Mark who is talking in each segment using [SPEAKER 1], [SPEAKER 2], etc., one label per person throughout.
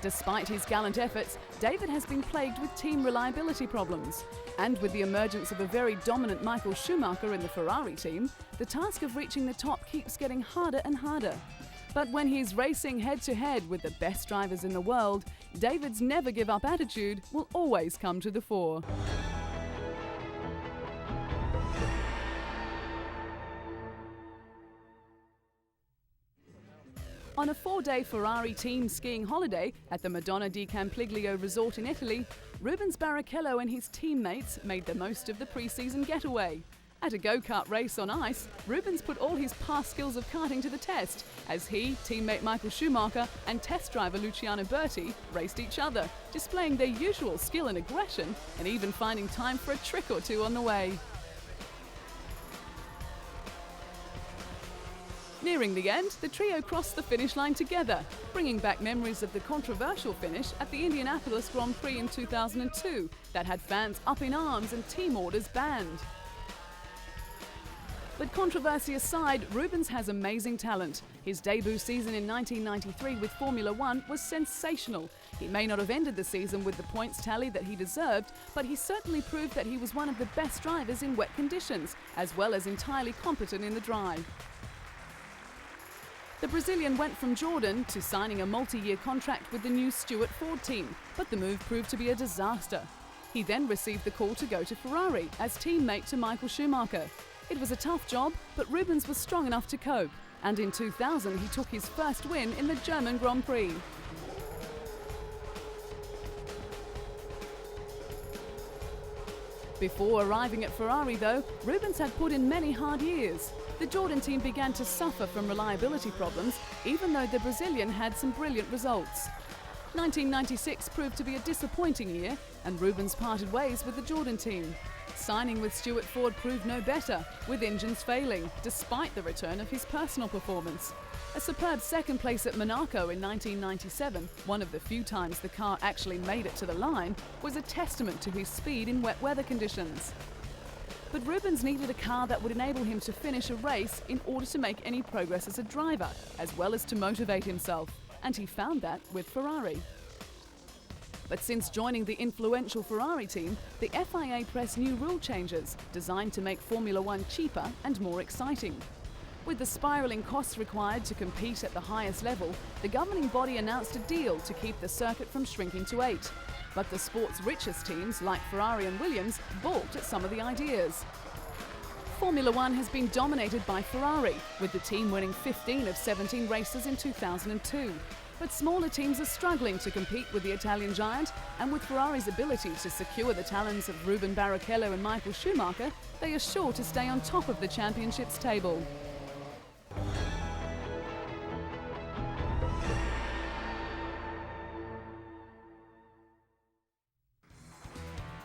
[SPEAKER 1] Despite his gallant efforts, David has been plagued with team reliability problems. And with the emergence of a very dominant Michael Schumacher in the Ferrari team, the task of reaching the top keeps getting harder and harder. But when he's racing head-to-head with the best drivers in the world, David's never-give-up attitude will always come to the fore. On a 4-day Ferrari team skiing holiday at the Madonna di Campiglio resort in Italy, Rubens Barrichello and his teammates made the most of the pre-season getaway. At a go-kart race on ice, Rubens put all his past skills of karting to the test as he, teammate Michael Schumacher and test driver Luciano Berti raced each other, displaying their usual skill and aggression and even finding time for a trick or two on the way. Nearing the end, the trio crossed the finish line together, bringing back memories of the controversial finish at the Indianapolis Grand Prix in 2002 that had fans up in arms and team orders banned. But controversy aside, Rubens has amazing talent. His debut season in 1993 with Formula One was sensational. He may not have ended the season with the points tally that he deserved, but he certainly proved that he was one of the best drivers in wet conditions, as well as entirely competent in the dry. The Brazilian went from Jordan to signing a multi-year contract with the new Stewart Ford team, but the move proved to be a disaster. He then received the call to go to Ferrari as teammate to Michael Schumacher. It was a tough job, but Rubens was strong enough to cope, and in 2000 he took his first win in the German Grand Prix. Before arriving at Ferrari though, Rubens had put in many hard years. The Jordan team began to suffer from reliability problems, even though the Brazilian had some brilliant results. 1996 proved to be a disappointing year, and Rubens parted ways with the Jordan team. Signing with Stewart Ford proved no better, with engines failing, despite the return of his personal performance. A superb second place at Monaco in 1997, one of the few times the car actually made it to the line, was a testament to his speed in wet weather conditions. But Rubens needed a car that would enable him to finish a race in order to make any progress as a driver, as well as to motivate himself, and he found that with Ferrari. But since joining the influential Ferrari team, the FIA pressed new rule changes designed to make Formula One cheaper and more exciting. With the spiralling costs required to compete at the highest level, the governing body announced a deal to keep the circuit from shrinking to 8. But the sport's richest teams, like Ferrari and Williams, balked at some of the ideas. Formula One has been dominated by Ferrari, with the team winning 15 of 17 races in 2002. But smaller teams are struggling to compete with the Italian giant, and with Ferrari's ability to secure the talents of Rubens Barrichello and Michael Schumacher, they are sure to stay on top of the championship's table.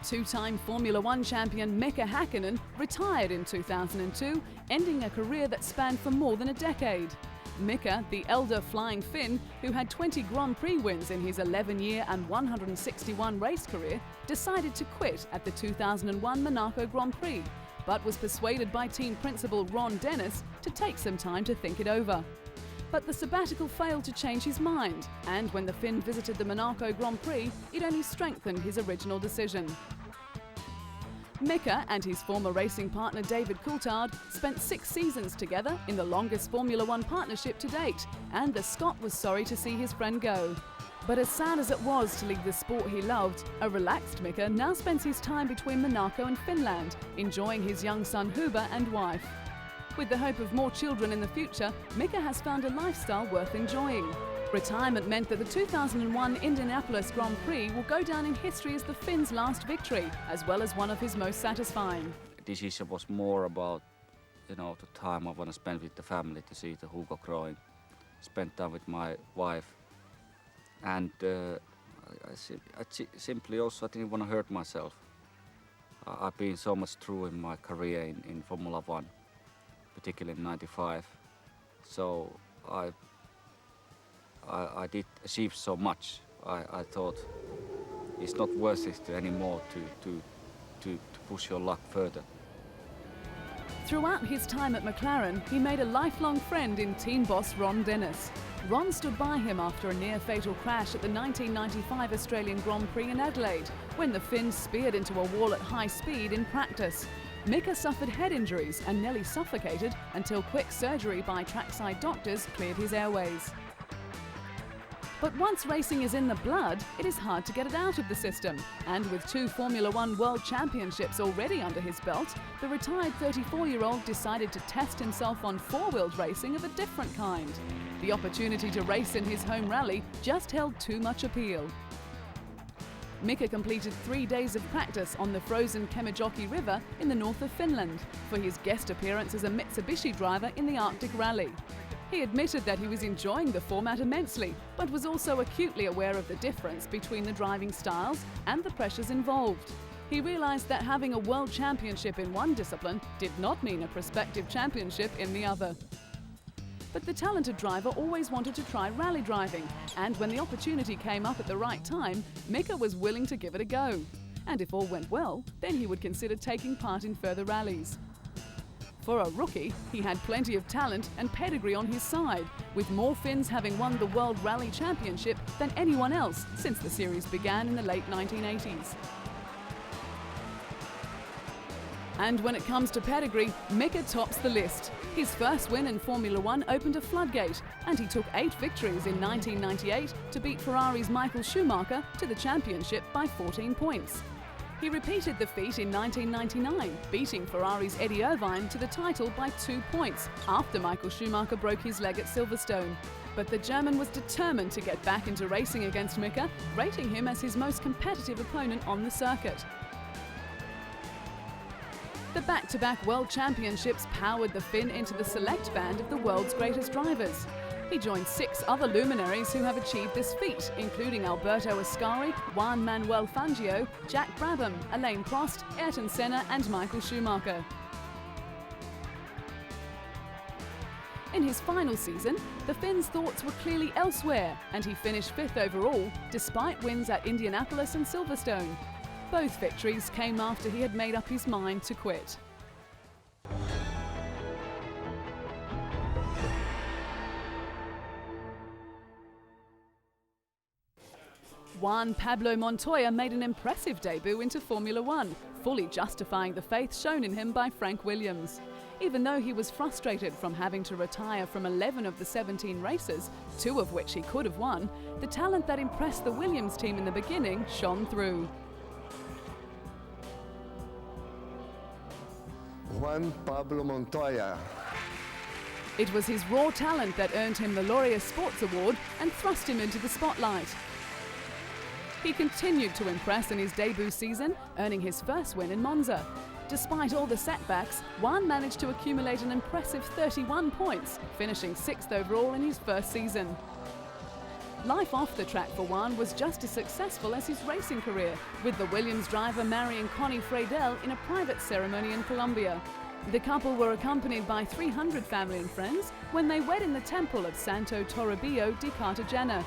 [SPEAKER 1] Two-time Formula One champion Mika Häkkinen retired in 2002, ending a career that spanned for more than a decade. Mika, the elder flying Finn, who had 20 Grand Prix wins in his 11-year and 161 race career, decided to quit at the 2001 Monaco Grand Prix, but was persuaded by team principal Ron Dennis to take some time to think it over. But the sabbatical failed to change his mind, and when the Finn visited the Monaco Grand Prix, it only strengthened his original decision. Mika and his former racing partner David Coulthard spent 6 seasons together in the longest Formula One partnership to date, and the Scot was sorry to see his friend go. But as sad as it was to leave the sport he loved, a relaxed Mika now spends his time between Monaco and Finland, enjoying his young son Huber and wife. With the hope of more children in the future, Mika has found a lifestyle worth enjoying. Retirement meant that the 2001 Indianapolis Grand Prix will go down in history as the Finn's last victory, as well as one of his most satisfying.
[SPEAKER 2] The decision was more about, the time I want to spend with the family, to see the Hugo growing, spend time with my wife, and I simply also didn't want to hurt myself. I've been so much through in my career in Formula One, particularly in '95, so I did achieve so much. I thought it's not worth it anymore to push your luck further.
[SPEAKER 1] Throughout his time at McLaren, he made a lifelong friend in team boss Ron Dennis. Ron stood by him after a near-fatal crash at the 1995 Australian Grand Prix in Adelaide, when the Finn speared into a wall at high speed in practice. Mika suffered head injuries and nearly suffocated until quick surgery by trackside doctors cleared his airways. But once racing is in the blood, it is hard to get it out of the system. And with 2 Formula One World Championships already under his belt, the retired 34-year-old decided to test himself on four-wheeled racing of a different kind. The opportunity to race in his home rally just held too much appeal. Mika completed 3 days of practice on the frozen Kemijoki River in the north of Finland for his guest appearance as a Mitsubishi driver in the Arctic Rally. He admitted that he was enjoying the format immensely, but was also acutely aware of the difference between the driving styles and the pressures involved. He realised that having a world championship in one discipline did not mean a prospective championship in the other. But the talented driver always wanted to try rally driving, and when the opportunity came up at the right time, Mika was willing to give it a go. And if all went well, then he would consider taking part in further rallies. For a rookie, he had plenty of talent and pedigree on his side, with more Finns having won the World Rally Championship than anyone else since the series began in the late 1980s. And when it comes to pedigree, Mika tops the list. His first win in Formula One opened a floodgate, and he took 8 victories in 1998 to beat Ferrari's Michael Schumacher to the championship by 14 points. He repeated the feat in 1999, beating Ferrari's Eddie Irvine to the title by 2 points after Michael Schumacher broke his leg at Silverstone. But the German was determined to get back into racing against Mika, rating him as his most competitive opponent on the circuit. The back-to-back World Championships powered the Finn into the select band of the world's greatest drivers. He joined 6 other luminaries who have achieved this feat, including Alberto Ascari, Juan Manuel Fangio, Jack Brabham, Alain Prost, Ayrton Senna and Michael Schumacher. In his final season, the Finn's thoughts were clearly elsewhere, and he finished 5th overall, despite wins at Indianapolis and Silverstone. Both victories came after he had made up his mind to quit. Juan Pablo Montoya made an impressive debut into Formula One, fully justifying the faith shown in him by Frank Williams. Even though he was frustrated from having to retire from 11 of the 17 races, 2 of which he could have won, the talent that impressed the Williams team in the beginning shone through.
[SPEAKER 3] Juan Pablo Montoya.
[SPEAKER 1] It was his raw talent that earned him the Laureus Sports Award and thrust him into the spotlight. He continued to impress in his debut season, earning his first win in Monza. Despite all the setbacks, Juan managed to accumulate an impressive 31 points, finishing 6th overall in his first season. Life off the track for Juan was just as successful as his racing career, with the Williams driver marrying Connie Freidel in a private ceremony in Colombia. The couple were accompanied by 300 family and friends when they wed in the temple of Santo Toribio de Cartagena.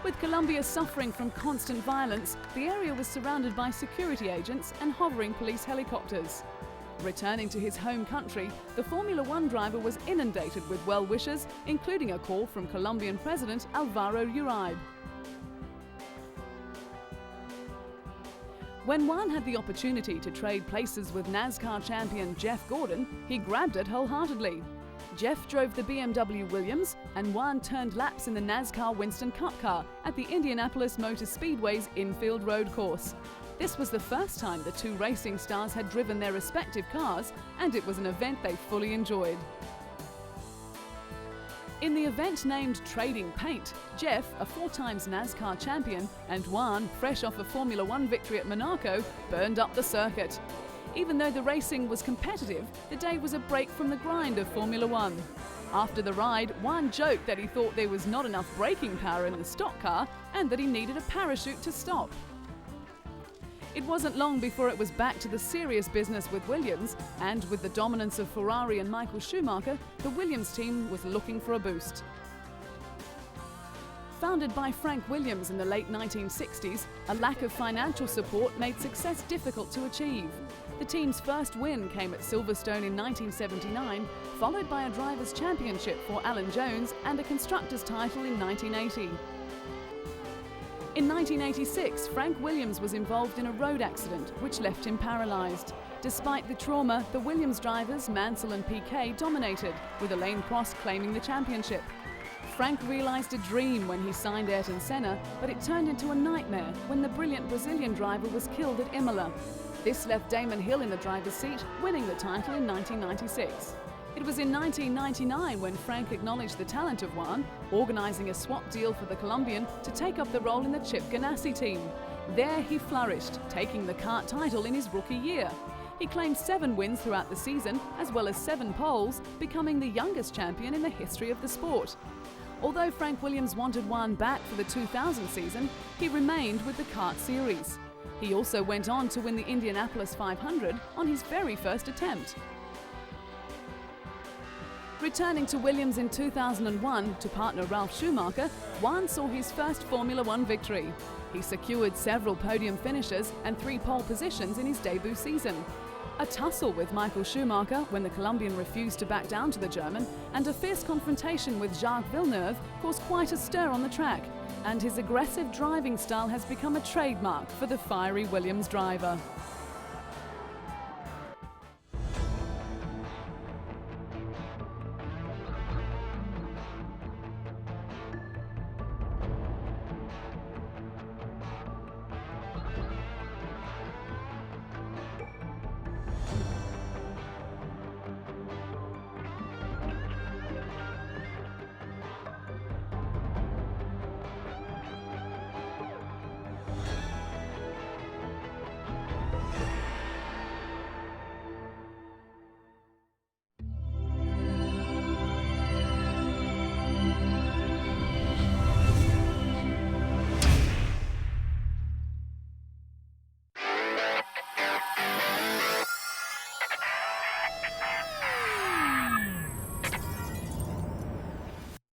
[SPEAKER 1] With Colombia suffering from constant violence, the area was surrounded by security agents and hovering police helicopters. Returning to his home country, the Formula One driver was inundated with well-wishers, including a call from Colombian President Alvaro Uribe. When Juan had the opportunity to trade places with NASCAR champion Jeff Gordon, he grabbed it wholeheartedly. Jeff drove the BMW Williams, and Juan turned laps in the NASCAR Winston Cup car at the Indianapolis Motor Speedway's infield road course. This was the first time the 2 racing stars had driven their respective cars, and it was an event they fully enjoyed. In the event named Trading Paint, Jeff, a 4 times NASCAR champion, and Juan, fresh off a Formula One victory at Monaco, burned up the circuit. Even though the racing was competitive, the day was a break from the grind of Formula One. After the ride, Juan joked that he thought there was not enough braking power in the stock car and that he needed a parachute to stop. It wasn't long before it was back to the serious business with Williams, and with the dominance of Ferrari and Michael Schumacher, the Williams team was looking for a boost. Founded by Frank Williams in the late 1960s, a lack of financial support made success difficult to achieve. The team's first win came at Silverstone in 1979, followed by a Drivers' Championship for Alan Jones and a Constructors' title in 1980. In 1986, Frank Williams was involved in a road accident which left him paralysed. Despite the trauma, the Williams drivers, Mansell and Piquet, dominated, with Alain Prost claiming the championship. Frank realised a dream when he signed Ayrton Senna, but it turned into a nightmare when the brilliant Brazilian driver was killed at Imola. This left Damon Hill in the driver's seat, winning the title in 1996. It was in 1999 when Frank acknowledged the talent of Juan, organising a swap deal for the Colombian to take up the role in the Chip Ganassi team. There he flourished, taking the kart title in his rookie year. He claimed 7 wins throughout the season, as well as 7 poles, becoming the youngest champion in the history of the sport. Although Frank Williams wanted Juan back for the 2000 season, he remained with the kart series. He also went on to win the Indianapolis 500 on his very first attempt. Returning to Williams in 2001 to partner Ralf Schumacher, Juan saw his first Formula One victory. He secured several podium finishes and 3 pole positions in his debut season. A tussle with Michael Schumacher when the Colombian refused to back down to the German, and a fierce confrontation with Jacques Villeneuve caused quite a stir on the track, and his aggressive driving style has become a trademark for the fiery Williams driver.